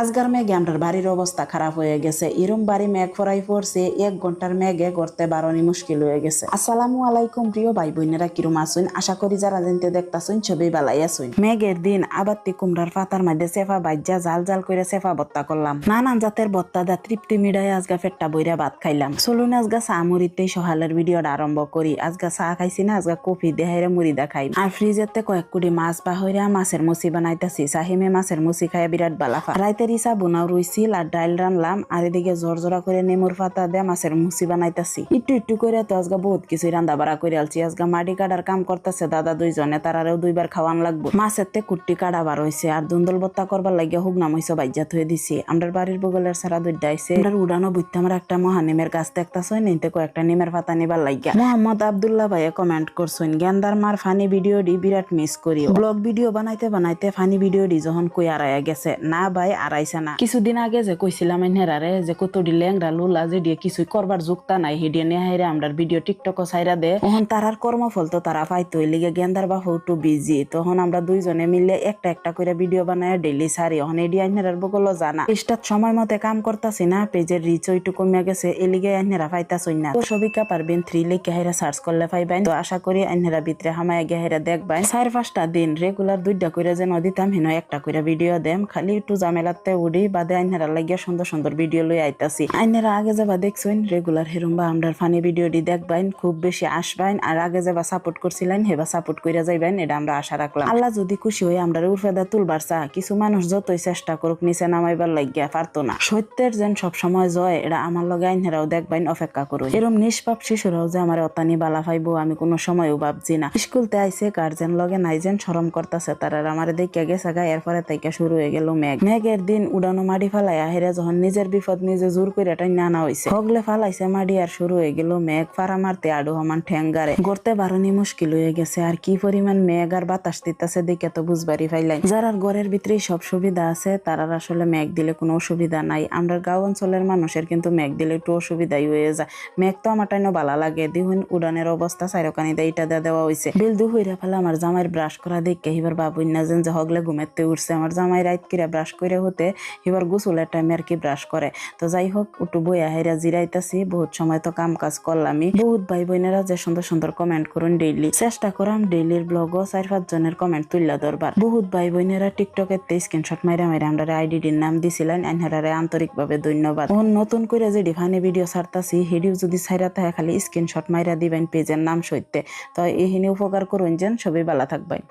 আজকার মেঘে আমার বাড়ির অবস্থা খারাপ হয়ে গেছে। এরম বাড়ি মেঘ ফরাই পড়ছে, 1 ঘন্টার মেঘে করতে বারণি মুশকিল হয়ে গেছে। আসসালামু আলাইকুম প্রিয় ভাই বোনেরা, কিরম আসুন? আশা করি যারা জানতে দেখতাছুন ছবি বালাই আসুন। মেঘের দিন আবাত্তি কুমড়ার পাতার মধ্যে সেফা বাজ্যা জাল জাল করে সেফা ভত্তা করলাম। নানান জাতের ভত্তা দা তৃপ্তি মিডায় আজগা ফেটটা বইরা ভাত খাইলাম। চলুন আজগা চা মুড়িতেই সহালের ভিডিওটা আরম্ভ করি। আজগা চা খাইছি না, আজগা কফি দেহাইরে মুড়ি দেখাই। আর ফ্রিজেতে কয়েক কুড়ি মাছ বাহইরা মাছের মুসি বানাইতাছি। সাহিমে মাছের মুসি খাইয়া বিরাট বালাফা। রাইতের ইসা বোনাও রইছিল আর ডাইল রানলাম। আর এদিকে জোরজোরা করে নেমুর পাতা দিয়ে মাছের মুসি বানাইতাছি। একটু করে তো আজগা বহুত কিছু রান্না বাড়া করে আলছি। আজগা মাটি কাটার কাম করতেছে দাদা দুইজনে, তারারেও 2বার খাওয়ান লাগবো। মাছের তে কুট্টি কাটা বার হয়েছে আর দুন্দল বত্তা করবার লাগিয়া হুগনাম হয়েছে বাইজাত হয়ে দিছি। আমরার বাড়ির বগলের সারা দুইটা আইছে। আমরার উড়ানো বুঝতে আমার একটা মহানিমের গাছ দেখতাছই নিতে কয়েকটা নিমের পাতা নিবার লাগিয়া। মোহাম্মদ আব্দুল্লাহ ভাইয়ে কমেন্ট করছেন, গেন্দার মার ফানি ভিডিও ডি বিরাট মিস করি। ব্লগ ভিডিও বানাইতে বানাইতে ফানি ভিডিও ডি যখন কই আড়াইয়া গেছে। না ভাই আড়াইছে না, কিছুদিন আগে যে কইছিলাম হেরারে যে কত ডি ল্যাংরা লুলা যে দিয়ে কিছুই করবার যুক্তা নাই, হিডিয়ে নিয়ে হাইরে আমরার ভিডিও টিকটক সাইরা দে। তখন তারার কর্মফল তো তারা পাইতো, লিগে গেন্দার বা হৌটু বিজি। তখন আমরা দুইজনে মিলে একটা একটা করে ভিডিও বানায় ডেইলি সারি। এখন এডি আইনেরার বগল জানা স্টার্ট সময় মতে কাম করতাছি না, পেজের রিচ একটু কমিয়া গেছে, এলিগে আইনেরা পাইতাছই না। তো সবিকা পারবেন 3 লিখে হাইরা সার্চ করলে পাইবেন। তো আশা করি আইনেরা ভিতরে হামায় গে হাইরা দেখবেন। 4-5টা দিন রেগুলার 2টা করে যেন দিতাম, হেন একটা করে ভিডিও দেম। খালি একটু ঝামেলাতে উড়ি বাদে আইনেরা লাগিয়া সুন্দর সুন্দর ভিডিও লই আইতাছি। আইনেরা আগে যাবা দেখছেন রেগুলার হেরুম্বা আমরার ফানি ভিডিও ডি দেখবেন, খুব বেশি আসবেন। আর আগে যাবা সাপোর্ট করছিলেন হেবা সাপোর্ট কইরা যাইবেন, এটা আমরা আশা রাখলাম। আল্লাহ যদি খুশি হয়ে আমরা উরফেদা তুলবার চা। কিছু মানুষ যতই চেষ্টা করুক নিচে নামাইবার লাগিয়া পারতো না। সত্যের যেন সব সময় জয়, এটা আমার লগে আইনেরাও দেখবেন, অপেক্ষা করুন। এরম নিষ্পাপ শিশুরাও যে আমার অতানি বালা পাইবো আমি কোনো সময়ও ভাবছি না। স্কুলতে আইসে গার্জেন লগে নাই যেন শরম করতেছে তারা, আমার দেখে গেছে গা। এরপরে তাইকা শুরু হয়ে গেল মেঘ। মেঘের দিন উড়ানো মাটি ফালাইয়া হেরা যখন নিজের বিপদ নিজে জোর করে টাইনা আনা হইছে, হগলে ফালাইছে মাটি আর শুরু হয়ে গেল মেঘ। ফাড়া মারতে আডু হমান ঠ্যাঙ্গারে গড়তে বারণি মুশকিল হয়ে গেছে। আর কি পরিমাণ মেঘ আর বাতাস দিতেছে দেখে তো বুঝবারই ফাইলাই। যারা ঘরের ভিতরে সব সুবিধা আছে তারা আসলে মেঘ দিলে কোনো অসুবিধা নাই। আমরা গাঁও অঞ্চলের মানুষের কিন্তু মেঘ দিলে একটু অসুবিধাই হয়ে যায়। মেঘ তো আমার টাইনো ভালো লাগে। দিহুন উড়ানের অবস্থা চাইরকানি ইটা দেওয়া হয়েছে। বিল দু হইরা ফেলে আমার জামাইয়ের ব্রাশ করা দেখে এবার বাবুই না যেন যে হগলে ঘুমেতে উঠছে। আমার জামাই রাইত কিরা ব্রাশ করে হতে এবার গোসলের টাইমে আর কি ব্রাশ করে। তো যাই হোক একটু বইয়া হেরা জিরাইতাছি। বহুত সময় তো কাম কাজ করলামই। বহুত ভাই বোনেরা যে সুন্দর সুন্দর কমেন্ট করুন ডেইলি, চেষ্টা করাম ডেইলির ব্লগও 4-5 জনের কমেন্ট তুললা দরবার। বহুত ভাই বোনেরা টিকটকের স্ক্রিনশট মাইরা মাইরা আমরা আইডির নাম দিছিলেন, আইনারে আন্তরিকভাবে ধন্যবাদ। নতুন করে যে ডিফানি ভিডিও ছাড়তাছি হিডিও যদি ছাইরা থাকে খালি স্ক্রিনশট মাইরা দিবেন পেজের নাম সইতে। তো এইখানে উপকার করুন যেন সবাই ভালো থাকবেন।